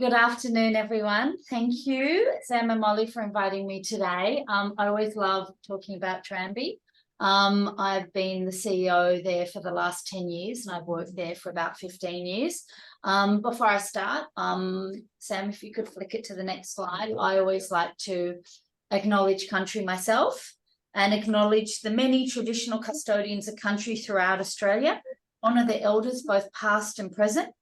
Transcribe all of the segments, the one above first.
Good afternoon, everyone. Thank you, Sam and Molly, for inviting me today. I always love talking about Tranby. I've been the CEO there for the last 10 years and I've worked there for about 15 years. Before I start, Sam, if you could flick it to the next slide, I always like to acknowledge country myself and acknowledge the many traditional custodians of country throughout Australia, honour their elders, both past and present.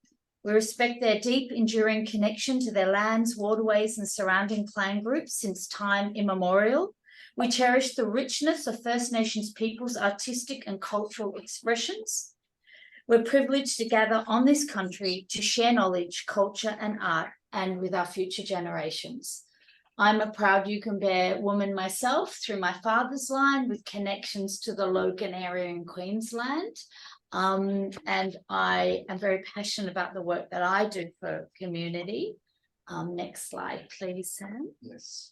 We respect their deep, enduring connection to their lands, waterways and surrounding clan groups since time immemorial. We cherish the richness of First Nations peoples' artistic and cultural expressions. We're privileged to gather on this country to share knowledge, culture and art, and with our future generations. I'm a proud Yugambeh woman myself through my father's line with connections to the Logan area in Queensland. And I am very passionate about the work that I do for community. Next slide, please, Sam. Yes.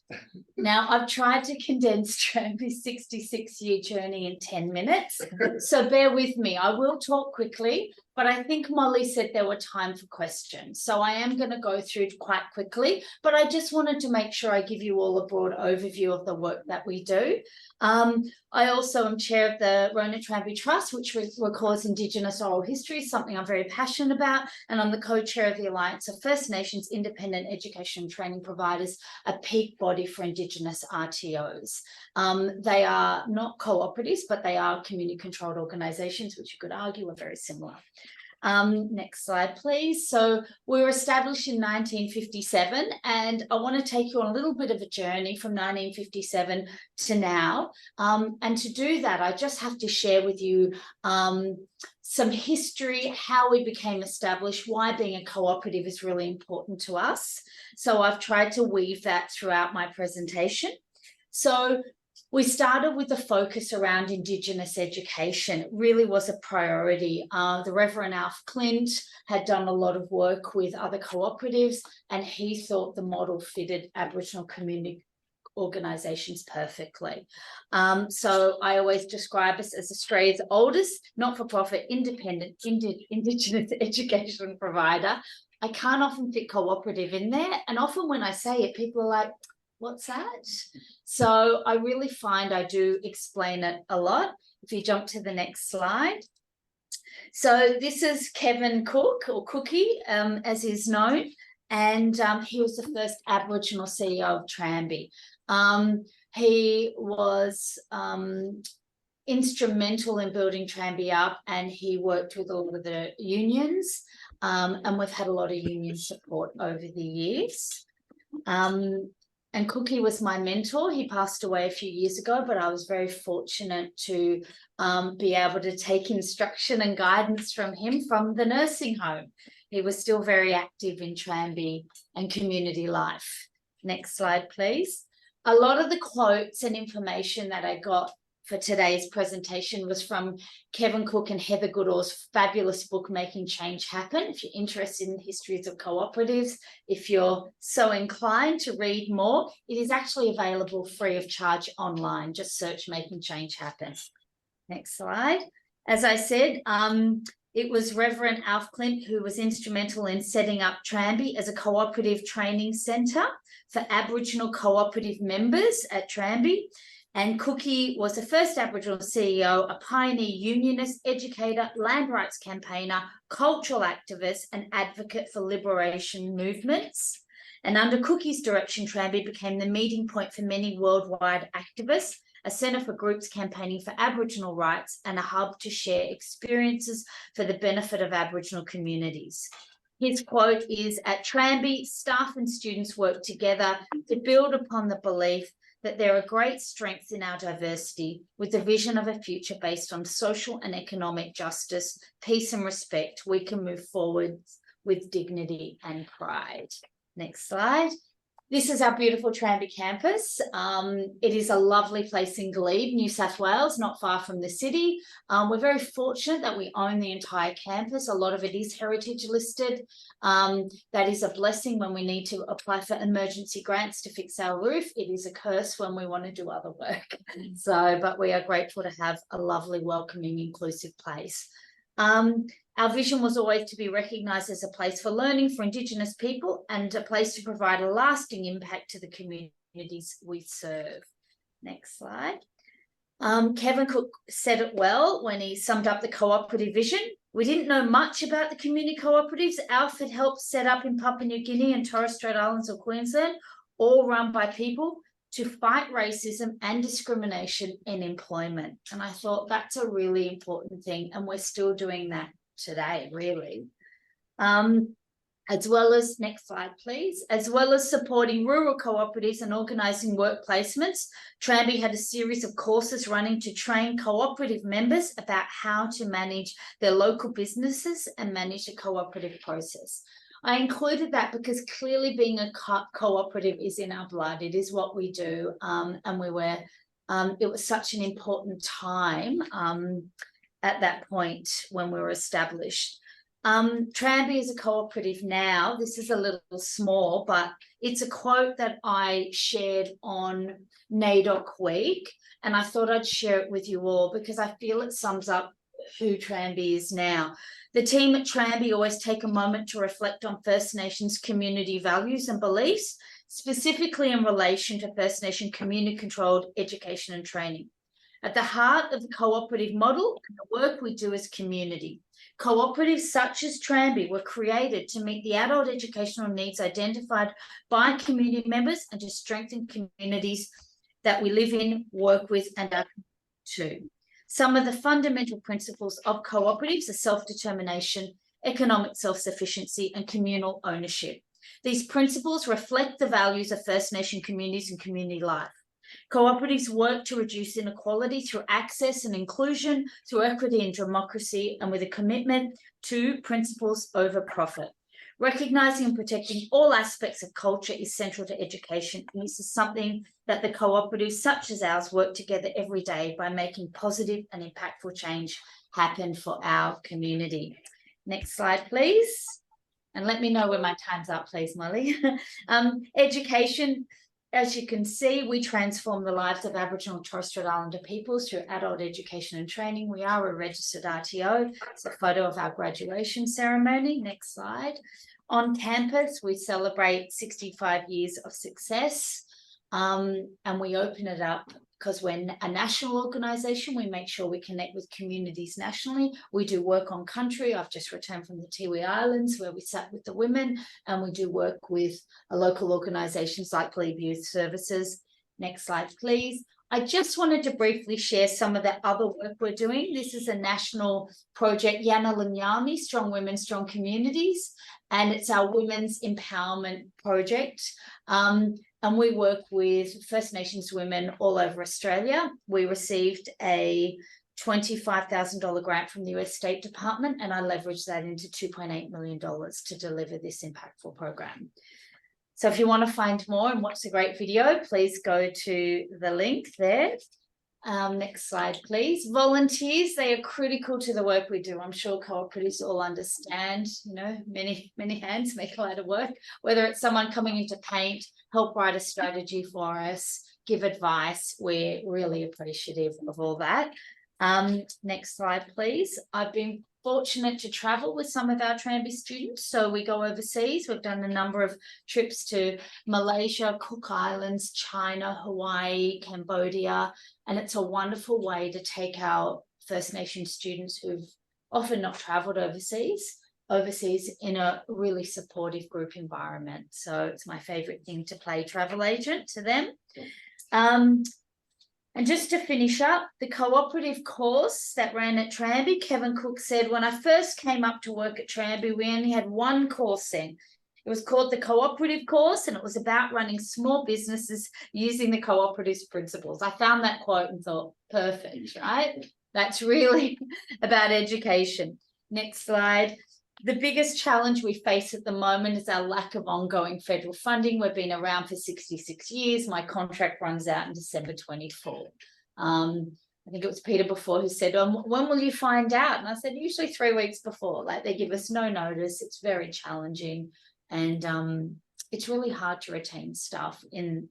Now, I've tried to condense Tranby's 66-year journey in 10 minutes, so bear with me. I will talk quickly, but I think Molly said there were time for questions. So I am going to go through quite quickly, but I just wanted to make sure I give you all a broad overview of the work that we do. I also am chair of the Rona Tranby Trust, which records Indigenous oral history, something I'm very passionate about, and I'm the co-chair of the Alliance of First Nations Independent Education and Training Providers, a peak body for Indigenous RTOs. They are not cooperatives, but they are community-controlled organisations, which you could argue are very similar. Next slide, please. So we were established in 1957, and I want to take you on a little bit of a journey from 1957 to now. And to do that, I just have to share with you some history, how we became established, why being a cooperative is really important to us. So I've tried to weave that throughout my presentation. So we started with a focus around Indigenous education. It really was a priority. The Reverend Alf Clint had done a lot of work with other cooperatives, and he thought the model fitted Aboriginal community organisations perfectly. So I always describe us as Australia's oldest not-for-profit independent Indigenous education provider. I can't often fit cooperative in there, and often when I say it, people are like, what's that? So I really find I do explain it a lot. If you jump to the next slide. So this is Kevin Cook, or Cookie, as he's known, and he was the first Aboriginal CEO of Tranby. He was instrumental in building Tranby up, and he worked with all of the unions, and we've had a lot of union support over the years. And Cookie was my mentor. He passed away a few years ago, but I was very fortunate to be able to take instruction and guidance from him from the nursing home. He was still very active in Tranby and community life. Next slide, please. A lot of the quotes and information that I got for today's presentation was from Kevin Cook and Heather Goodall's fabulous book, Making Change Happen. If you're interested in the histories of cooperatives, if you're so inclined to read more, it is actually available free of charge online. Just search Making Change Happen. Next slide. As I said, it was Reverend Alf Clint who was instrumental in setting up Tranby as a cooperative training centre for Aboriginal cooperative members at Tranby. And Cookie was the first Aboriginal CEO, a pioneer unionist, educator, land rights campaigner, cultural activist and advocate for liberation movements. And under Cookie's direction, Tranby became the meeting point for many worldwide activists, a centre for groups campaigning for Aboriginal rights and a hub to share experiences for the benefit of Aboriginal communities. His quote is, "At Tranby, staff and students work together to build upon the belief that there are great strengths in our diversity with the vision of a future based on social and economic justice, peace and respect. We can move forward with dignity and pride." Next slide. This is our beautiful Tranby campus. It is a lovely place in Glebe, New South Wales, not far from the city. We're very fortunate that we own the entire campus. A lot of it is heritage listed. That is a blessing when we need to apply for emergency grants to fix our roof. It is a curse when we want to do other work. But we are grateful to have a lovely, welcoming, inclusive place. Our vision was always to be recognised as a place for learning for Indigenous people and a place to provide a lasting impact to the communities we serve. Next slide. Kevin Cook said it well when he summed up the cooperative vision. We didn't know much about the community cooperatives Alf had helped set up in Papua New Guinea and Torres Strait Islands or Queensland, all run by people to fight racism and discrimination in employment. And I thought that's a really important thing, and we're still doing that today, really. As well as, next slide, please, as well as supporting rural cooperatives and organising work placements, Tranby had a series of courses running to train cooperative members about how to manage their local businesses and manage the cooperative process. I included that because clearly being a cooperative is in our blood. It is what we do, and we were, it was such an important time at that point when we were established. Tranby is a cooperative now. This is a little small, but it's a quote that I shared on NAIDOC Week, and I thought I'd share it with you all because I feel it sums up who Tranby is now. The team at Tranby always take a moment to reflect on First Nations community values and beliefs, specifically in relation to First Nation community-controlled education and training. At the heart of the cooperative model and the work we do as community. Cooperatives such as Tranby were created to meet the adult educational needs identified by community members and to strengthen communities that we live in, work with, and are to. Some of the fundamental principles of cooperatives are self-determination, economic self-sufficiency, and communal ownership. These principles reflect the values of First Nation communities and community life. Cooperatives work to reduce inequality through access and inclusion, through equity and democracy, and with a commitment to principles over profit. Recognising and protecting all aspects of culture is central to education, and this is something that the cooperatives such as ours work together every day by making positive and impactful change happen for our community. Next slide, please. And let me know when my time's up, please, Molly. Education. As you can see, we transform the lives of Aboriginal and Torres Strait Islander peoples through adult education and training. We are a registered RTO. It's a photo of our graduation ceremony. Next slide. On campus, we celebrate 65 years of success, and we open it up because we're a national organisation. We make sure we connect with communities nationally. We do work on country. I've just returned from the Tiwi Islands where we sat with the women, and we do work with local organisations like Glebe Youth Services. Next slide, please. I just wanted to briefly share some of the other work we're doing. This is a national project, Yana Linyami, Strong Women, Strong Communities, and it's our women's empowerment project. And we work with First Nations women all over Australia. We received a $25,000 grant from the US State Department, and I leveraged that into $2.8 million to deliver this impactful program. So if you want to find more and watch the great video, please go to the link there. Next slide, please. Volunteers, they are critical to the work we do. I'm sure cooperatives all understand, you know, many hands make a lot of work, whether it's someone coming in to paint, help write a strategy for us, give advice. We're really appreciative of all that. Next slide, please. I've been fortunate to travel with some of our Tranby students. So we go overseas. We've done a number of trips to Malaysia, Cook Islands, China, Hawaii, Cambodia, and it's a wonderful way to take our First Nation students who've often not travelled overseas in a really supportive group environment. So it's my favourite thing to play travel agent to them. And just to finish up, the cooperative course that ran at Tranby, Kevin Cook said, when I first came up to work at Tranby, we only had one course then. It was called the cooperative course, and it was about running small businesses using the cooperative's principles. I found that quote and thought, perfect, right? That's really about education. Next slide. The biggest challenge we face at the moment is our lack of ongoing federal funding. We've been around for 66 years. My contract runs out in December 24. I think it was Peter before who said, when will you find out? And I said, usually 3 weeks before. Like, they give us no notice. It's very challenging. And it's really hard to retain staff in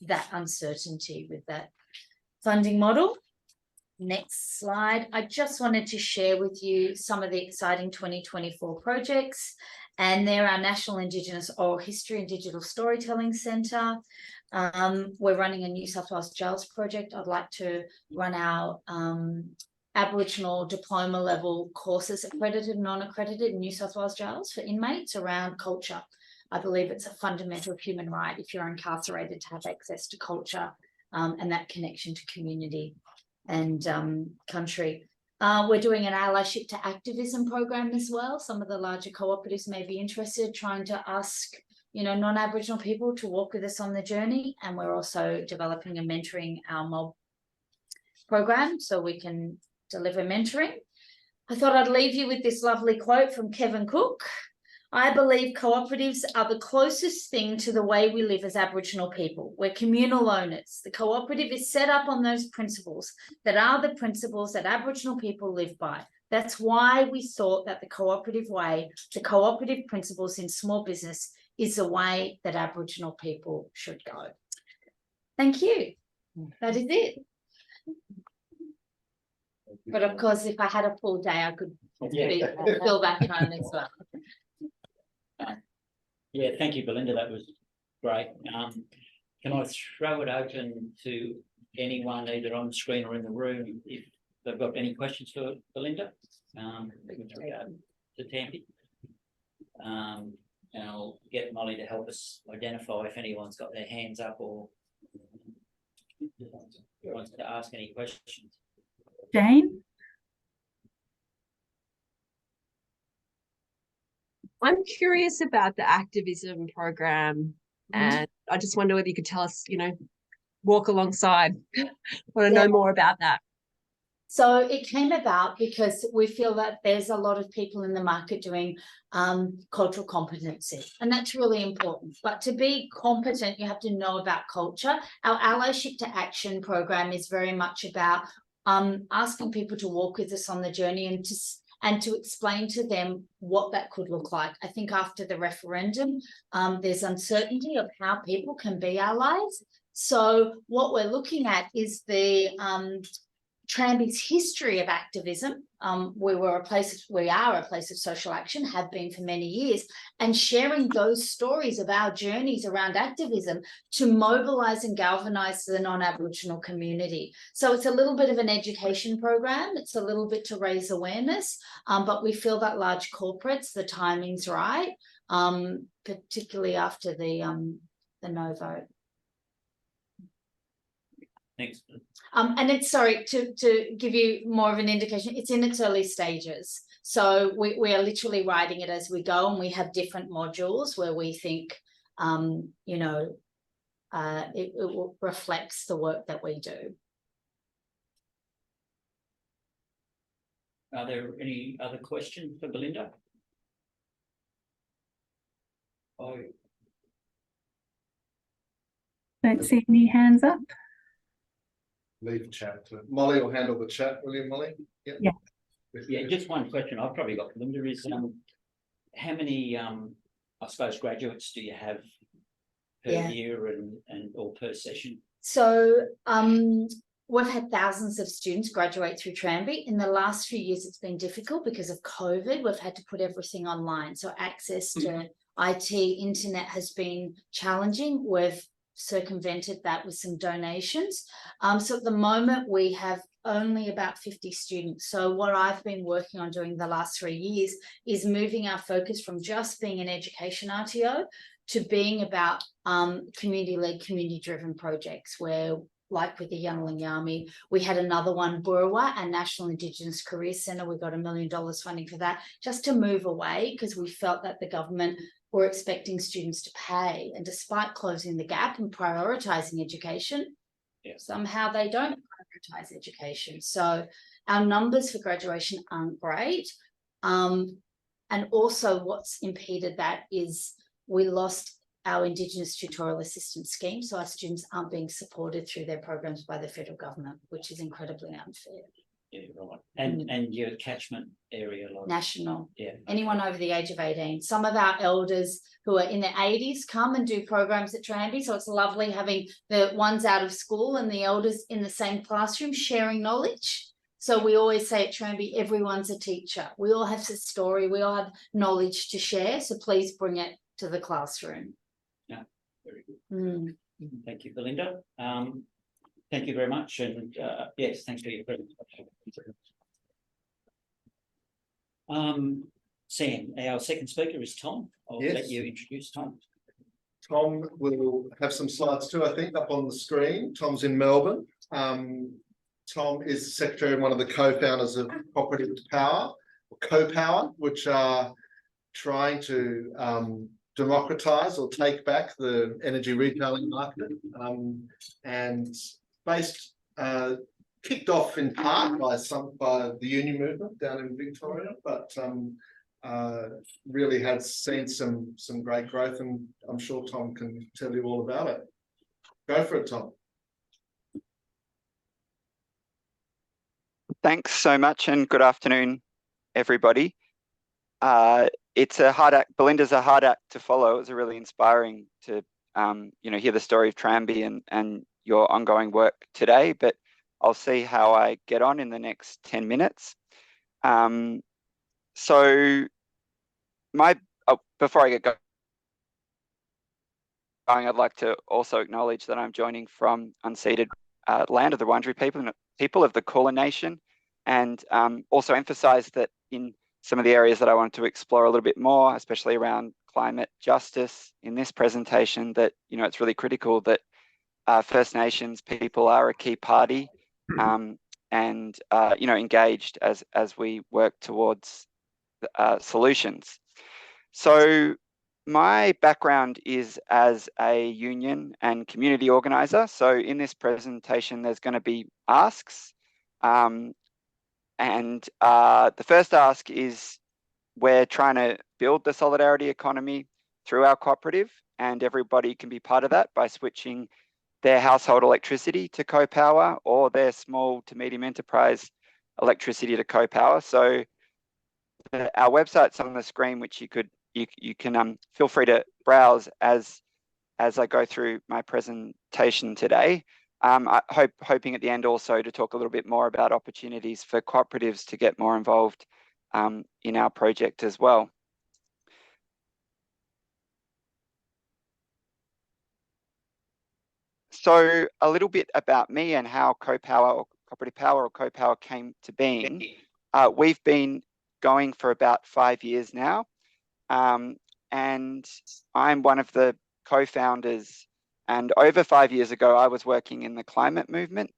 that uncertainty with that funding model. Next slide. I just wanted to share with you some of the exciting 2024 projects, and they're our National Indigenous Oral History and Digital Storytelling Centre. We're running a New South Wales Jails project. I'd like to run our Aboriginal diploma level courses, accredited, non-accredited, in New South Wales Jails for inmates around culture. I believe it's a fundamental human right if you're incarcerated to have access to culture and that connection to community and country. We're doing an allyship to activism program as well. Some of the larger cooperatives may be interested, trying to ask, you know, non-Aboriginal people to walk with us on the journey. And we're also developing and mentoring our mob program so we can deliver mentoring. I thought I'd leave you with this lovely quote from Kevin Cook. I believe cooperatives are the closest thing to the way we live as Aboriginal people. We're communal owners. The cooperative is set up on those principles that are the principles that Aboriginal people live by. That's why we thought that the cooperative way, the cooperative principles in small business, is the way that Aboriginal people should go. Thank you. That is it. But of course, if I had a full day, I could fill that time as well. Yeah, thank you, Belinda. That was great. Can I throw it open to anyone either on the screen or in the room if they've got any questions for Belinda with regard to Tranby? And I'll get Molly to help us identify if anyone's got their hands up or wants to ask any questions. Jane? I'm curious about the activism program, and I just wonder whether you could tell us, you know, walk alongside. Want to know more about that. So it came about because we feel that there's a lot of people in the market doing cultural competency, and that's really important. But to be competent, you have to know about culture. Our Allyship to Action program is very much about asking people to walk with us on the journey and to explain to them what that could look like. I think after the referendum, there's uncertainty of how people can be allies. So what we're looking at is the Tranby's history of activism. We are a place of social action, have been for many years, and sharing those stories of our journeys around activism to mobilise and galvanise the non-Aboriginal community. So it's a little bit of an education program. It's a little bit to raise awareness, but we feel that large corporates, the timing's right, particularly after the no vote. Thanks. And it's, sorry, to give you more of an indication, it's in its early stages. So we are literally writing it as we go, and we have different modules where we think, you know, it reflects the work that we do. Are there any other questions for Belinda? Oh. Don't see any hands up. Leave chat to Molly will handle the chat, will you, Molly? Yep. Yeah. Yeah, just one question I've probably got for Belinda is how many I suppose graduates do you have per year and or per session? So we've had thousands of students graduate through Tranby. In the last few years, it's been difficult because of COVID. We've had to put everything online. So access to IT, internet has been challenging. We've circumvented that with some donations. So at the moment, we have only about 50 students. So what I've been working on doing the last 3 years is moving our focus from just being an education RTO to being about community-led, community-driven projects where, like with the Youngling Yami, we had another one, Burwa, and National Indigenous Career Centre. We got $1 million funding for that, just to move away, because we felt that the government were expecting students to pay. And despite closing the gap and prioritising education, somehow they don't prioritise education. So our numbers for graduation aren't great. And also what's impeded that is we lost our Indigenous Tutorial Assistance Scheme. So our students aren't being supported through their programs by the federal government, which is incredibly unfair. Yeah, right. And your catchment area, like national. Yeah. Anyone over the age of 18. Some of our elders who are in their 80s come and do programs at Tranby. So it's lovely having the ones out of school and the elders in the same classroom sharing knowledge. So we always say at Tranby, everyone's a teacher. We all have a story. We all have knowledge to share. So please bring it to the classroom. Yeah, very good. Mm. Thank you, Belinda. Thank you very much. And yes, thanks for your presentation. Sam, our second speaker is Tom. I'll let Yes. you introduce Tom. Tom will have some slides too, I think, up on the screen. Tom's in Melbourne. Tom is secretary and one of the co-founders of Cooperative Power, or Co-Power, which are trying to democratize or take back the energy retailing market, and based kicked off in part by the union movement down in Victoria, but really has seen some great growth, and I'm sure Tom can tell you all about it. Go for it, Tom. Thanks so much, and good afternoon, everybody. It's a hard act. Belinda's a hard act to follow. It was really inspiring to, hear the story of Tranby and your ongoing work today. But I'll see how I get on in the next 10 minutes. So, before I get going, I'd like to also acknowledge that I'm joining from unceded land of the Wurundjeri people of the Kulin Nation, and also emphasize that in some of the areas that I wanted to explore a little bit more, especially around climate justice in this presentation, that it's really critical that First Nations people are a key party, and engaged as we work towards solutions. So my background is as a union and community organizer. So in this presentation, there's going to be asks. The first ask is, we're trying to build the solidarity economy through our cooperative, and everybody can be part of that by switching their household electricity to Co-Power, or their small to medium enterprise electricity to Co-Power. So our website's on the screen, which you can feel free to browse as I go through my presentation today. Hoping at the end also to talk a little bit more about opportunities for cooperatives to get more involved in our project as well. So a little bit about me and how Co-Power or Cooperative Power or Co-Power came to being. We've been going for about 5 years now, and I'm one of the co-founders. And over 5 years ago, I was working in the climate movement,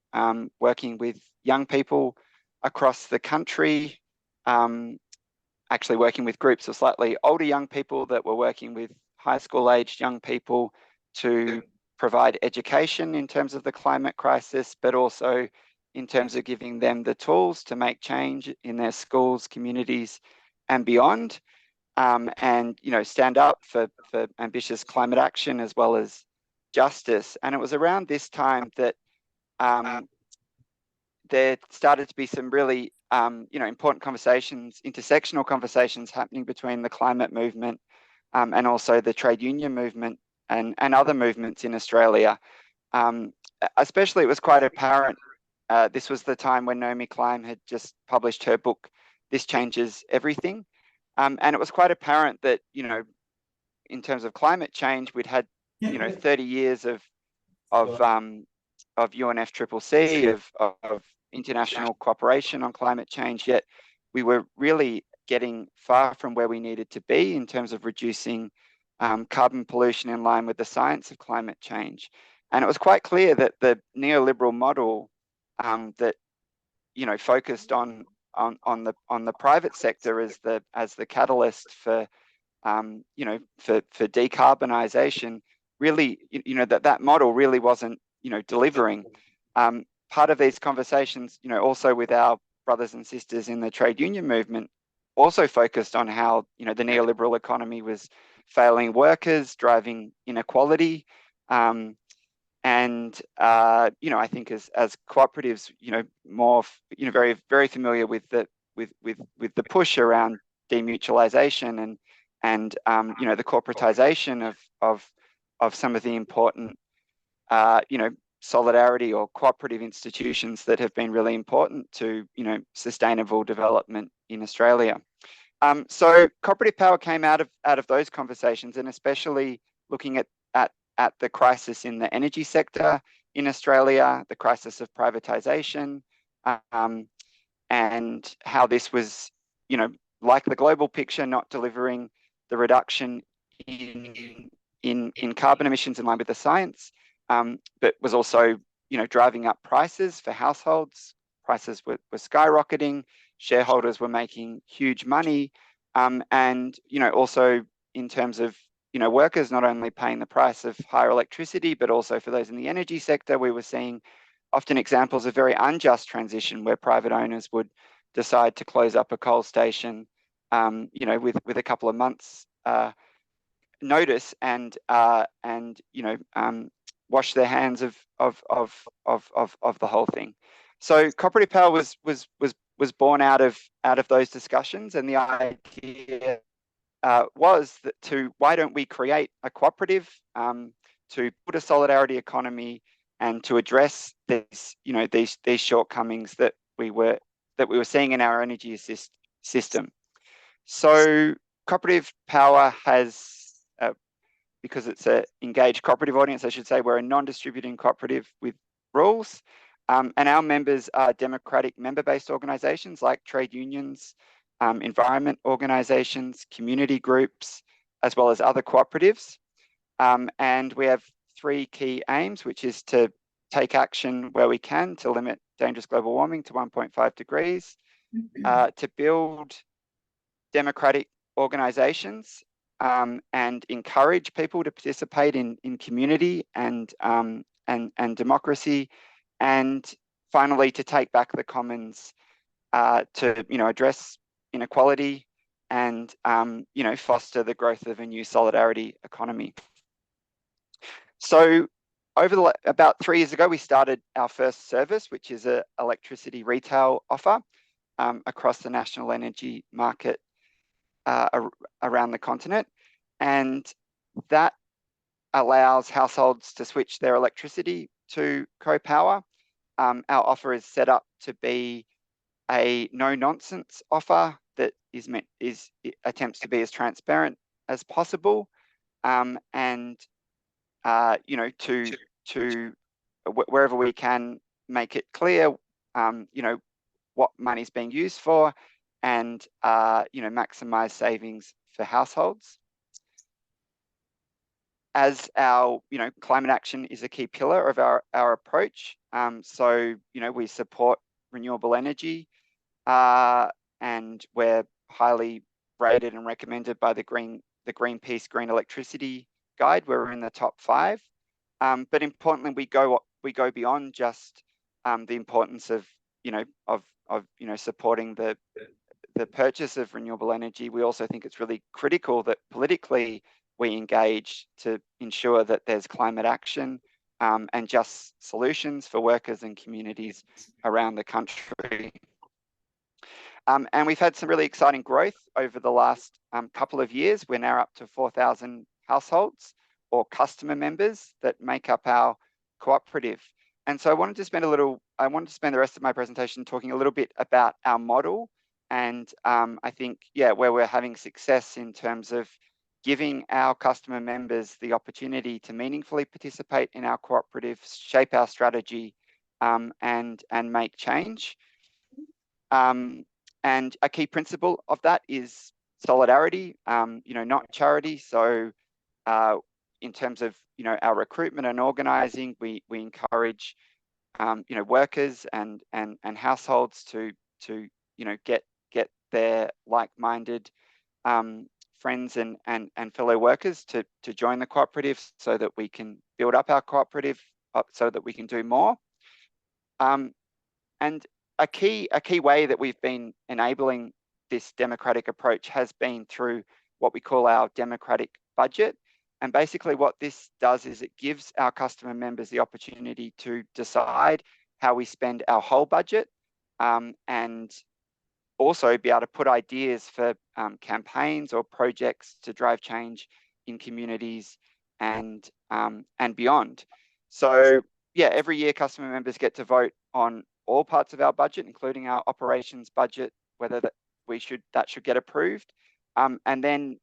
working with young people across the country, actually working with groups of slightly older young people that were working with high school aged young people to provide education in terms of the climate crisis, but also in terms of giving them the tools to make change in their schools, communities, and beyond, and stand up for ambitious climate action as well as justice. And it was around this time that there started to be some really important conversations, intersectional conversations happening between the climate movement and also the trade union movement and other movements in Australia. Especially, it was quite apparent. This was the time when Naomi Klein had just published her book, This Changes Everything. And it was quite apparent that, in terms of climate change, we'd had, 30 years of UNFCCC, of international cooperation on climate change, yet we were really getting far from where we needed to be in terms of reducing carbon pollution in line with the science of climate change. And it was quite clear that the neoliberal model that focused on the private sector as the catalyst for decarbonisation, really, that model really wasn't delivering. Part of these conversations, also with our brothers and sisters in the trade union movement, also focused on how the neoliberal economy was failing workers, driving inequality, and I think as cooperatives, more very, very familiar with the push around demutualization and the corporatization of some of the important solidarity or cooperative institutions that have been really important to, sustainable development in Australia. So cooperative power came out of those conversations, and especially looking at the crisis in the energy sector in Australia, the crisis of privatisation, and how this was, like the global picture, not delivering the reduction in carbon emissions in line with the science, but was also, driving up prices for households. Prices were skyrocketing. Shareholders were making huge money, and also in terms of workers not only paying the price of higher electricity, but also for those in the energy sector, we were seeing often examples of very unjust transition where private owners would decide to close up a coal station, with a couple of months notice, and wash their hands of the whole thing. So cooperative power was born out of those discussions, and the idea was that why don't we create a cooperative to put a solidarity economy and to address these shortcomings that we were seeing in our energy system. So cooperative power has, because it's an engaged cooperative audience, I should say, we're a non-distributing cooperative with rules, and our members are democratic member-based organisations like trade unions, environment organisations, community groups, as well as other cooperatives. And we have 3 key aims, which is to take action where we can to limit dangerous global warming to 1.5 degrees, to build democratic organisations and encourage people to participate in community and democracy, and finally to take back the commons to address inequality and foster the growth of a new solidarity economy. So over about 3 years ago, we started our first service, which is an electricity retail offer across the national energy market around the continent, and that allows households to switch their electricity to Co-Power. Our offer is set up to be a no-nonsense offer that attempts to be as transparent as possible, and to wherever we can make it clear, what money's being used for, and maximize savings for households. As our climate action is a key pillar of our approach, so we support renewable energy, and we're highly rated and recommended by the Greenpeace Green Electricity Guide. We're in the top 5, but importantly, we go beyond just the importance of supporting the purchase of renewable energy. We also think it's really critical that politically we engage to ensure that there's climate action and just solutions for workers and communities around the country. And we've had some really exciting growth over the last couple of years. We're now up to 4,000 households or customer members that make up our cooperative. And so I wanted to spend the rest of my presentation talking a little bit about our model, and I think, where we're having success in terms of giving our customer members the opportunity to meaningfully participate in our cooperative, shape our strategy, and make change. And a key principle of that is solidarity, not charity. So in terms of our recruitment and organising, we encourage workers and households to get their like-minded friends and fellow workers to join the cooperative, so that we can build up our cooperative, so that we can do more. And a key way that we've been enabling this democratic approach has been through what we call our democratic budget. And basically what this does is it gives our customer members the opportunity to decide how we spend our whole budget, and also be able to put ideas for campaigns or projects to drive change in communities and beyond. So yeah, every year customer members get to vote on all parts of our budget, including our operations budget, whether that should get approved. And then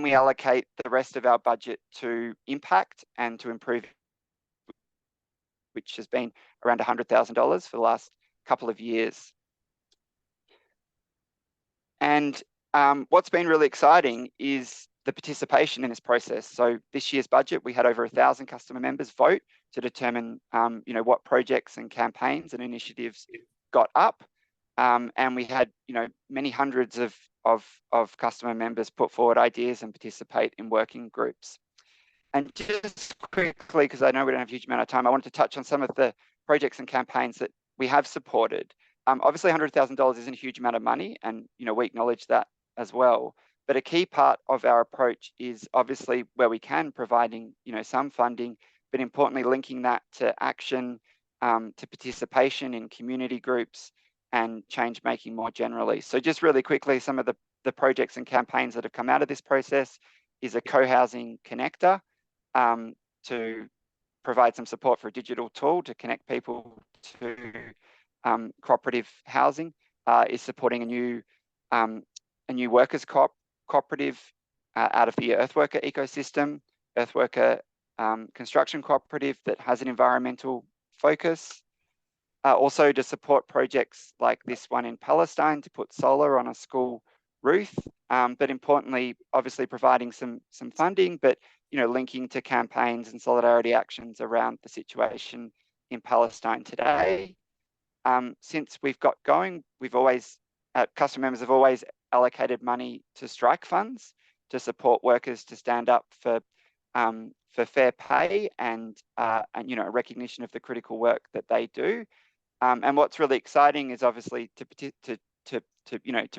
we allocate the rest of our budget to impact and to improve, which has been around $100,000 for the last couple of years. And what's been really exciting is the participation in this process. So this year's budget, we had over 1,000 customer members vote to determine, what projects and campaigns and initiatives got up. And we had, many hundreds of customer members put forward ideas and participate in working groups. And just quickly, because I know we don't have a huge amount of time, I wanted to touch on some of the projects and campaigns that we have supported. Obviously, $100,000 isn't a huge amount of money, and we acknowledge that as well. But a key part of our approach is obviously where we can providing, some funding, but importantly linking that to action, to participation in community groups and change making more generally. So just really quickly, some of the projects and campaigns that have come out of this process is a co-housing connector to provide some support for a digital tool to connect people to cooperative housing, is supporting a new workers cooperative out of the Earthworker ecosystem, Earthworker construction cooperative that has an environmental focus. Also to support projects like this one in Palestine to put solar on a school roof, but importantly, obviously providing some funding, but linking to campaigns and solidarity actions around the situation in Palestine today. Since we've got going, customer members have always allocated money to strike funds to support workers to stand up for fair pay and a recognition of the critical work that they do. And what's really exciting is obviously to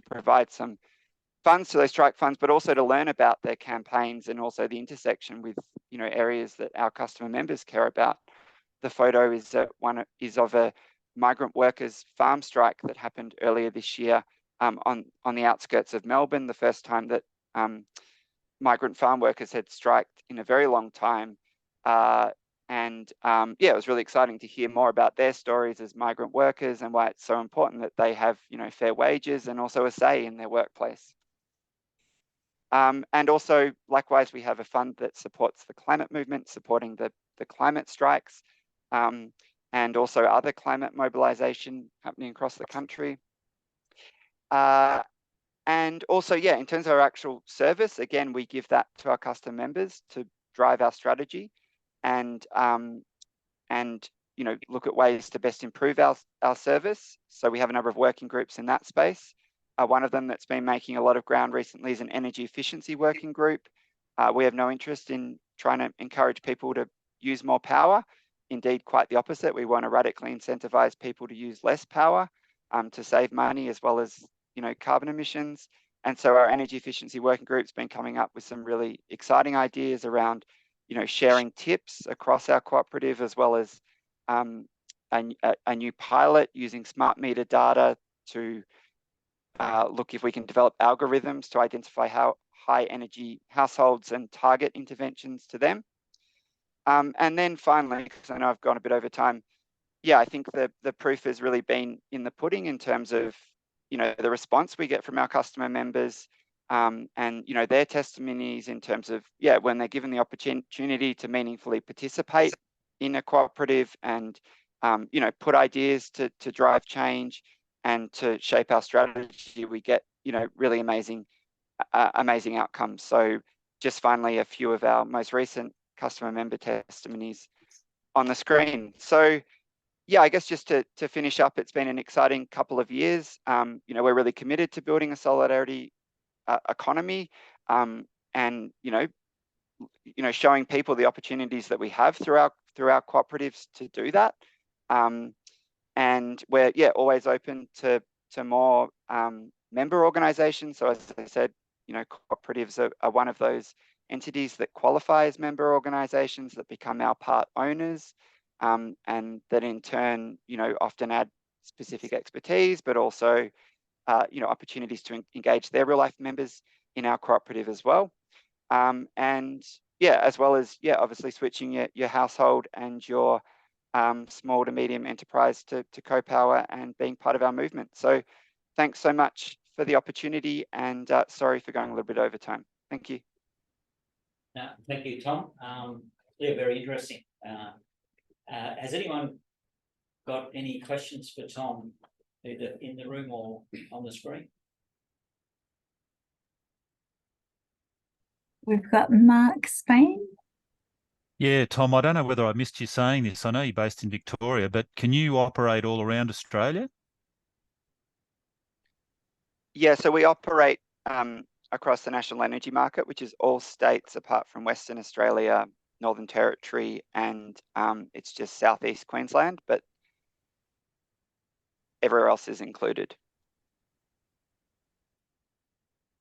provide some funds to those strike funds, but also to learn about their campaigns and also the intersection with areas that our customer members care about. The photo is of a migrant workers farm strike that happened earlier this year on the outskirts of Melbourne, the first time that migrant farm workers had striked in a very long time. It was really exciting to hear more about their stories as migrant workers and why it's so important that they have fair wages and also a say in their workplace. And also, likewise, we have a fund that supports the climate movement, supporting the climate strikes, and also other climate mobilization happening across the country. And also, in terms of our actual service, again, we give that to our customer members to drive our strategy and look at ways to best improve our service. So we have a number of working groups in that space. One of them that's been making a lot of ground recently is an energy efficiency working group. We have no interest in trying to encourage people to use more power. Indeed, quite the opposite. We want to radically incentivize people to use less power to save money as well as carbon emissions. And so our energy efficiency working group's been coming up with some really exciting ideas around sharing tips across our cooperative, as well as a new pilot using smart meter data to look if we can develop algorithms to identify how high energy households and target interventions to them. And then finally, because I know I've gone a bit over time, I think the proof has really been in the pudding in terms of the response we get from our customer members, and their testimonies in terms of when they're given the opportunity to meaningfully participate in a cooperative and put ideas to drive change and to shape our strategy, we get really amazing outcomes. So just finally, a few of our most recent customer member testimonies on the screen. So I guess just to finish up, it's been an exciting couple of years. We're really committed to building a solidarity economy, and showing people the opportunities that we have through our cooperatives to do that. And we're always open to more member organizations. So as I said, cooperatives are one of those entities that qualify as member organizations that become our part owners, and that in turn, often add specific expertise, but also opportunities to engage their real life members in our cooperative as well. And as well as obviously switching your household and your small to medium enterprise to Co-Power and being part of our movement. So thanks so much for the opportunity, and sorry for going a little bit over time. Thank you. Thank you, Tom. Yeah, very interesting. Has anyone got any questions for Tom, either in the room or on the screen? We've got Mark Spain. Yeah, Tom, I don't know whether I missed you saying this. I know you're based in Victoria, but can you operate all around Australia? Yeah, so we operate across the national energy market, which is all states apart from Western Australia, Northern Territory, and it's just Southeast Queensland, but everywhere else is included.